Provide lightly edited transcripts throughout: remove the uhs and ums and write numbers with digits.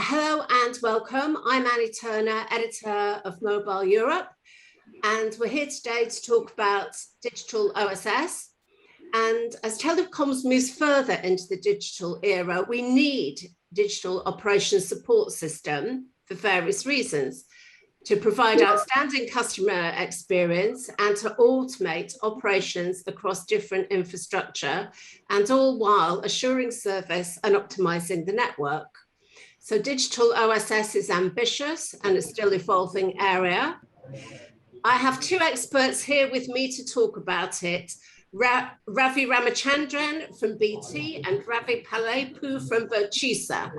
Hello and welcome. I'm Annie Turner, editor of Mobile Europe, and we're here today to talk about Digital OSS. And as telecoms moves further into the digital era, we need digital operations support system for various reasons: to provide outstanding customer experience and to automate operations across different infrastructure, and all while assuring service and optimizing the network. So Digital OSS is ambitious and a still evolving area. I have two experts here with me to talk about it. Ravi Ramachandran from BT and Ravi Palepu from Virtusa.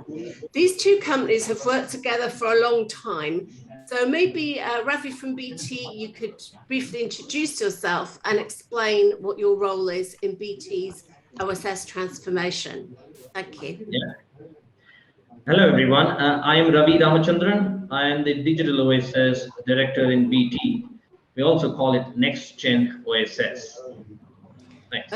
These two companies have worked together for a long time. So maybe Ravi from BT, you could briefly introduce yourself and explain what your role is in BT's OSS transformation. Thank you. Yeah. Hello, everyone. I am Ravi Ramachandran. I am the Digital OSS Director in BT. We also call it Next Gen OSS. Thanks.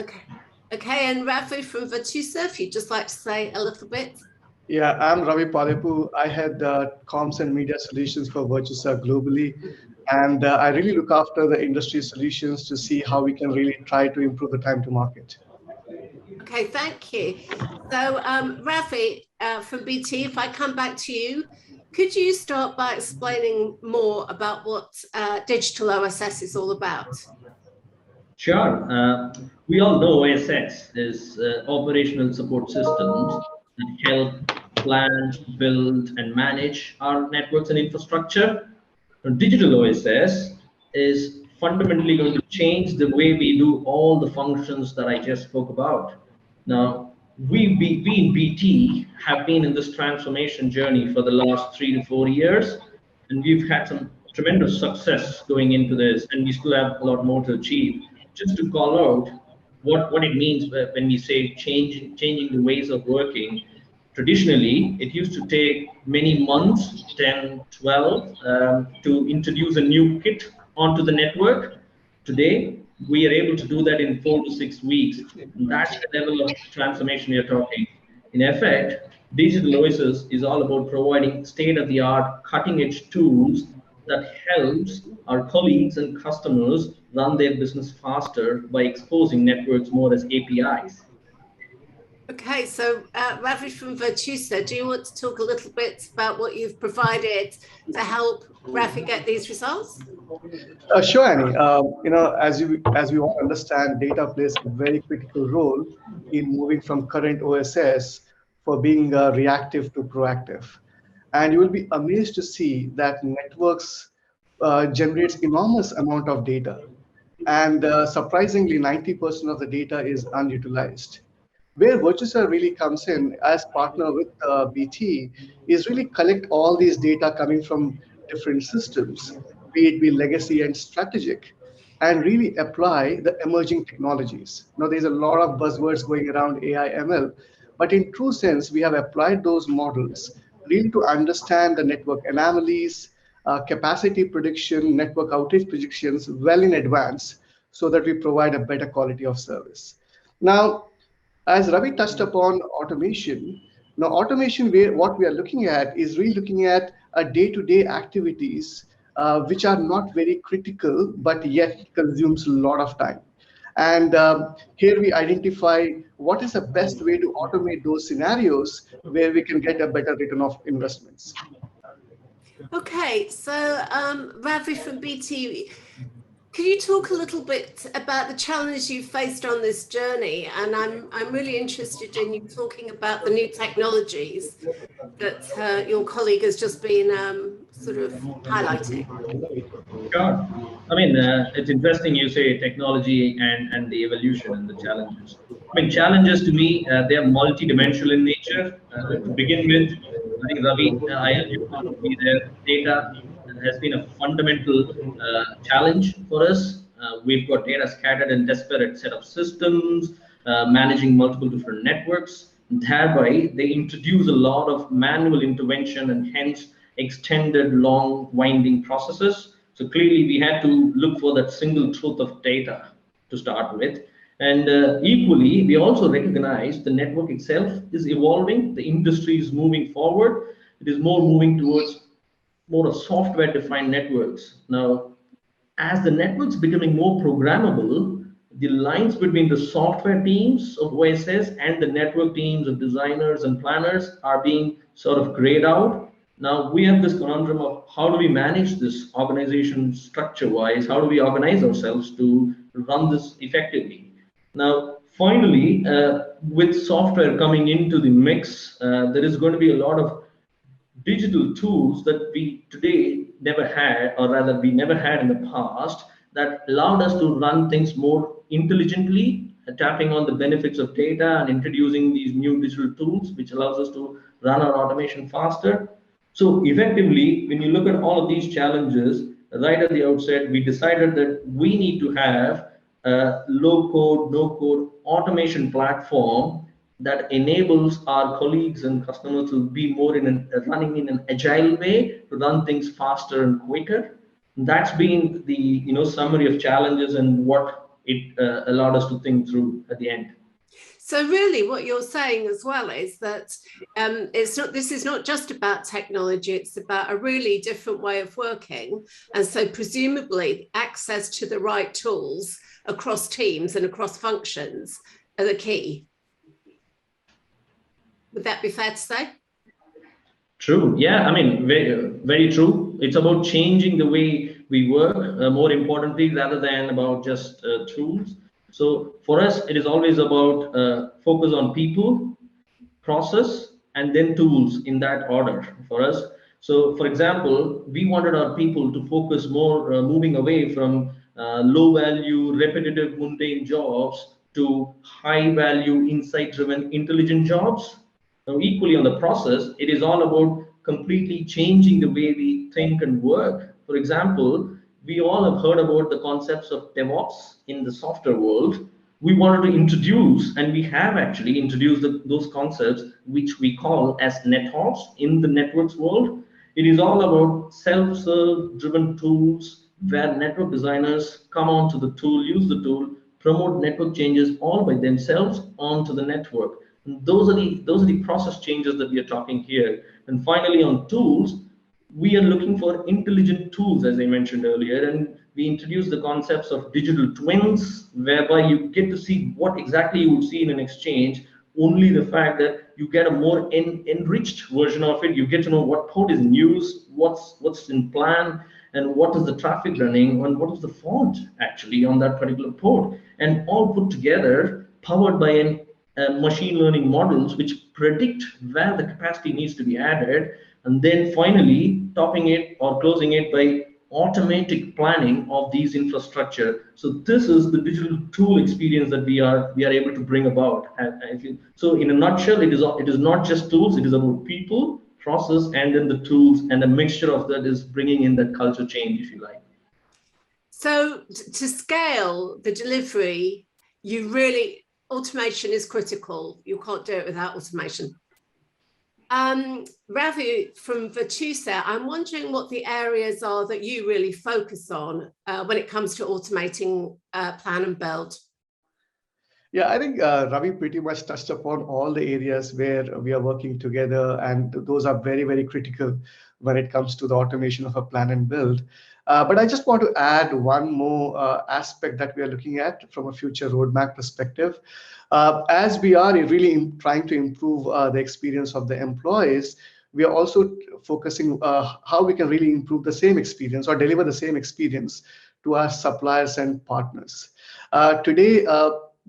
Okay, and Ravi from Virtusa, if you'd just like to say a little bit. Yeah, I'm Ravi Palepu. I had comms and media solutions for Virtusa globally. And I really look after the industry solutions to see how we can really try to improve the time to market. Okay, thank you. So Ravi from BT, if I come back to you, could you start by explaining more about what Digital OSS is all about? Sure. We all know OSS is operational support systems that help plan, build, and manage our networks and infrastructure. Now, Digital OSS is fundamentally going to change the way we do all the functions that I just spoke about. Now, we in BT have been in this transformation journey for the last 3 to 4 years, and we've had some tremendous success going into this, and we still have a lot more to achieve. Just to call out what it means when we say changing the ways of working. Traditionally, it used to take many months, 10, 12, to introduce a new kit onto the network. Today, we are able to do that in 4 to 6 weeks. And that's the level of transformation we are talking. In effect, Digital OSS is all about providing state-of-the-art, cutting-edge tools that helps our colleagues and customers run their business faster by exposing networks more as APIs. Okay, so Ravi from Virtusa, do you want to talk a little bit about what you've provided to help Ravi get these results? Sure, Annie. As we all understand, data plays a very critical role in moving from current OSS for being reactive to proactive. And you will be amazed to see that networks generates enormous amount of data. And surprisingly, 90% of the data is unutilized. Where Virtusa really comes in as partner with BT is really collect all these data coming from different systems, be it legacy and strategic, and really apply the emerging technologies. Now, there's a lot of buzzwords going around AI, ML, but in true sense, we have applied those models really to understand the network anomalies, capacity prediction, network outage predictions well in advance so that we provide a better quality of service. Now, as Ravi touched upon automation, now automation, what we are looking at is really looking at day-to-day activities which are not very critical, but yet consumes a lot of time. And here we identify what is the best way to automate those scenarios where we can get a better return of investments. Okay, so Ravi from BT, could you talk a little bit about the challenges you faced on this journey? And I'm really interested in you talking about the new technologies that your colleague has just been sort of highlighting. Sure. I mean, it's interesting you say technology and the evolution and the challenges. I mean, challenges to me, they are multi-dimensional in nature. To begin with, I think Ravi, I agree there. Data has been a fundamental challenge for us. We've got data scattered in disparate set of systems, managing multiple different networks. Thereby, they introduce a lot of manual intervention and hence extended, long, winding processes. So clearly, we had to look for that single truth of data to start with. And equally, we also recognize the network itself is evolving, the industry is moving forward, It is more moving towards more of software-defined networks. Now, as the network's becoming more programmable, the lines between the software teams of OSS and the network teams of designers and planners are being sort of grayed out. Now we have this conundrum of how do we manage this organization structure-wise? How do we organize ourselves to run this effectively? Now, finally, with software coming into the mix, there is going to be a lot of digital tools that we today never had, or rather we never had in the past, that allowed us to run things more intelligently, tapping on the benefits of data and introducing these new digital tools, which allows us to run our automation faster. So effectively, when you look at all of these challenges, right at the outset, we decided that we need to have a low code, no code automation platform that enables our colleagues and customers to be more running in an agile way, to run things faster and quicker. That's been the summary of challenges and what it allowed us to think through at the end. So really what you're saying as well is that this is not just about technology, it's about a really different way of working. And so presumably access to the right tools across teams and across functions are the key. Would that be fair to say? True. Yeah, I mean, very, very true. It's about changing the way we work, more importantly, rather than about just tools. So for us, it is always about focus on people, process, and then tools in that order for us. So for example, we wanted our people to focus more, moving away from low value, repetitive, mundane jobs to high value, insight driven, intelligent jobs. Now, equally on the process, it is all about completely changing the way we think and work. For example, we all have heard about the concepts of DevOps in the software world. We wanted to introduce, and we have actually introduced those concepts, which we call as NetOps in the networks world. It is all about self-serve driven tools where network designers come onto the tool, use the tool, promote network changes all by themselves onto the network. Those are the process changes that we are talking here. And finally, on tools, we are looking for intelligent tools, as I mentioned earlier, and we introduced the concepts of digital twins, whereby you get to see what exactly you would see in an exchange. Only the fact that you get a more enriched version of it, you get to know what port is in use, what's in plan, and what is the traffic running, and what is the fault actually on that particular port, and all put together, powered by machine learning models which predict where the capacity needs to be added, and then finally topping it or closing it by automatic planning of these infrastructure. So this is the digital tool experience that we are able to bring about. So in a nutshell, it is not just tools, it is about people, process, and then the tools, and a mixture of that is bringing in that culture change, if you like. So to scale the delivery, automation is critical. You can't do it without automation. Ravi from Virtusa, I'm wondering what the areas are that you really focus on when it comes to automating plan and build. Yeah, I think Ravi pretty much touched upon all the areas where we are working together, and those are very, very critical when it comes to the automation of a plan and build. But I just want to add one more aspect that we are looking at from a future roadmap perspective. As we are really trying to improve the experience of the employees, we are also focusing how we can really improve the same experience or deliver the same experience to our suppliers and partners. Today,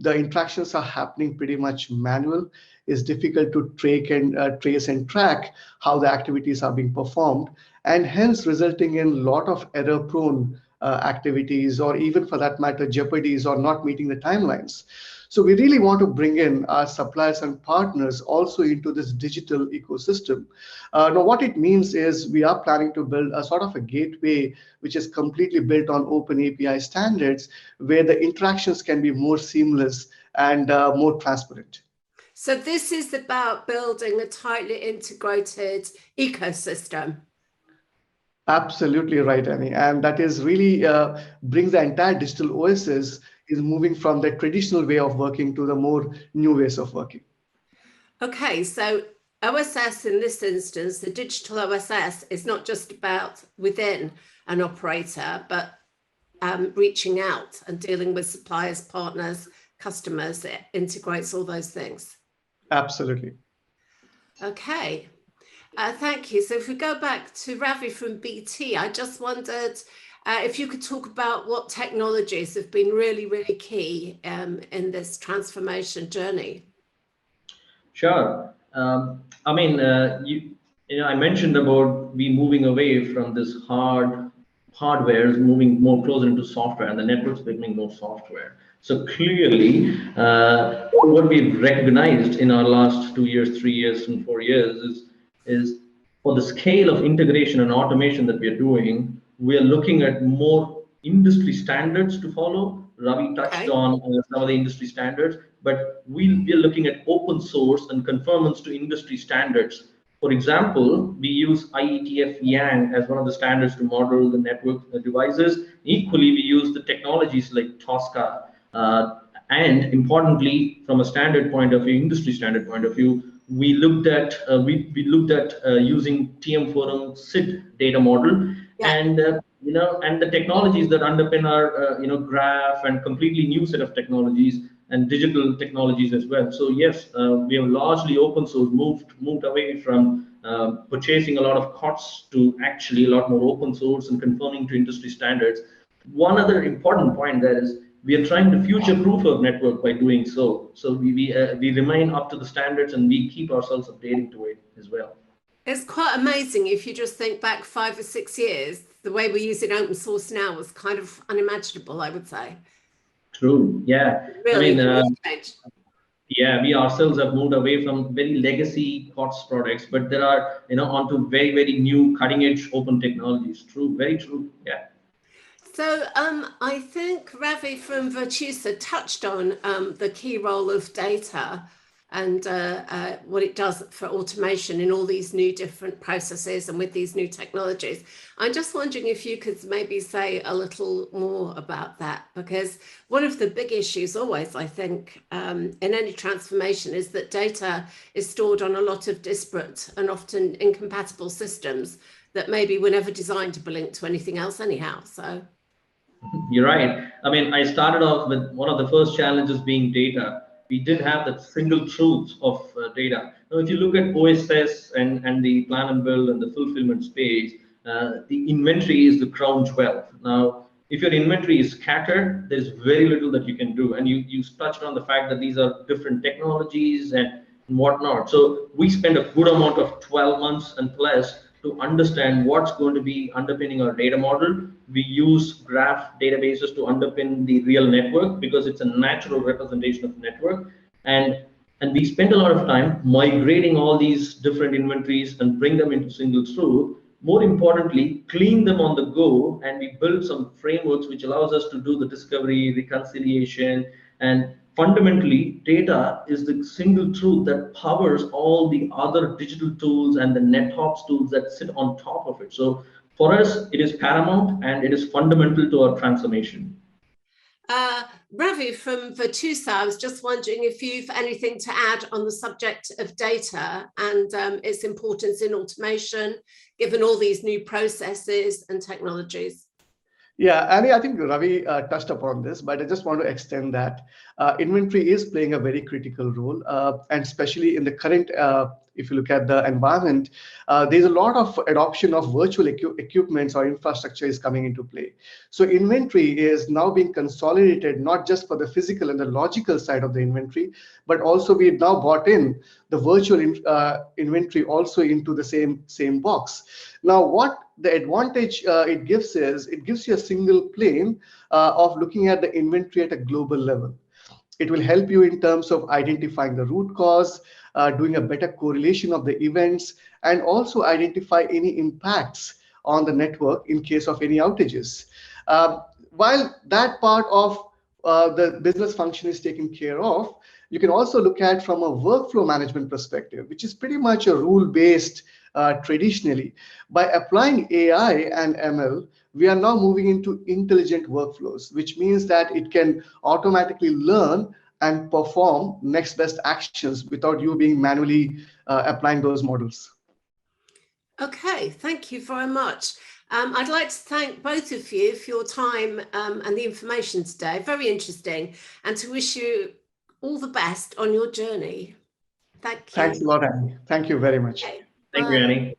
the interactions are happening pretty much manual. It's difficult to trace and track how the activities are being performed, and hence resulting in a lot of error-prone activities, or even for that matter, jeopardies or not meeting the timelines. So we really want to bring in our suppliers and partners also into this digital ecosystem. Now, what it means is we are planning to build a sort of a gateway which is completely built on open API standards, where the interactions can be more seamless and more transparent. So this is about building a tightly integrated ecosystem. Absolutely right, Annie. And that is really brings the entire digital OSS is moving from the traditional way of working to the more new ways of working. Okay, so OSS in this instance, the digital OSS, is not just about within an operator, but reaching out and dealing with suppliers, partners, customers. It integrates all those things. Absolutely. Okay, thank you. So if we go back to Ravi from BT, I just wondered if you could talk about what technologies have been really, really key in this transformation journey. Sure. I mean, I mentioned about we moving away from this hardware, moving more closer into software, and the networks becoming more software. So clearly, what we've recognized in our last 2 years, 3 years, and 4 years is for the scale of integration and automation that we are doing, we are looking at more industry standards to follow. Ravi touched on some of the industry standards, but we are looking at open source and conformance to industry standards. For example, we use IETF YANG as one of the standards to model the network devices. Equally, we use the technologies like Tosca. And importantly, from a standard point of view, industry standard point of view, we looked at using TM Forum SID data model, and and the technologies that underpin our graph and completely new set of technologies and digital technologies as well. So yes, we have largely open source, moved away from purchasing a lot of COTS to actually a lot more open source and conforming to industry standards. One other important point there is we are trying to future-proof our network by doing so. So we remain up to the standards and we keep ourselves updating to it as well. It's quite amazing if you just think back 5 or 6 years, the way we're using open source now was kind of unimaginable, I would say. True. Yeah. Really, yeah, we ourselves have moved away from very legacy COTS products, but there are onto very, very new cutting-edge open technologies. True. Very true. Yeah. So I think Ravi from Virtusa touched on the key role of data and what it does for automation in all these new different processes and with these new technologies. I'm just wondering if you could maybe say a little more about that, because one of the big issues always, I think, in any transformation is that data is stored on a lot of disparate and often incompatible systems that maybe were never designed to be linked to anything else anyhow. So. You're right. I mean, I started off with one of the first challenges being data. We did have that single truth of data. Now, if you look at OSS and the plan and build and the fulfillment space, the inventory is the crown jewel. Now, if your inventory is scattered, there's very little that you can do. And you touched on the fact that these are different technologies and whatnot. So we spend a good amount of 12 months and plus to understand what's going to be underpinning our data model. We use graph databases to underpin the real network because it's a natural representation of network. And we spend a lot of time migrating all these different inventories and bring them into single truth. More importantly, clean them on the go, and we build some frameworks which allows us to do the discovery, reconciliation, and fundamentally, data is the single truth that powers all the other digital tools and the NetOps tools that sit on top of it. So for us, it is paramount and it is fundamental to our transformation. Ravi from Virtusa, I was just wondering if you've anything to add on the subject of data and its importance in automation, given all these new processes and technologies. Yeah, Annie, I think Ravi touched upon this, but I just want to extend that inventory is playing a very critical role, and especially in the current, if you look at the environment, there's a lot of adoption of virtual equipments or infrastructure is coming into play. So inventory is now being consolidated, not just for the physical and the logical side of the inventory, but also we've now brought in the virtual inventory also into the same box. Now, what the advantage it gives is it gives you a single plane of looking at the inventory at a global level. It will help you in terms of identifying the root cause, doing a better correlation of the events, and also identify any impacts on the network in case of any outages. While that part of the business function is taken care of, you can also look at from a workflow management perspective, which is pretty much a rule-based traditionally. By applying AI and ML, we are now moving into intelligent workflows, which means that it can automatically learn and perform next best actions without you being manually applying those models. Okay, thank you very much. I'd like to thank both of you for your time and the information today. Very interesting, and to wish you all the best on your journey. Thank you. Thanks a lot, Annie. Thank you very much. Okay, Thank you, bye. Annie.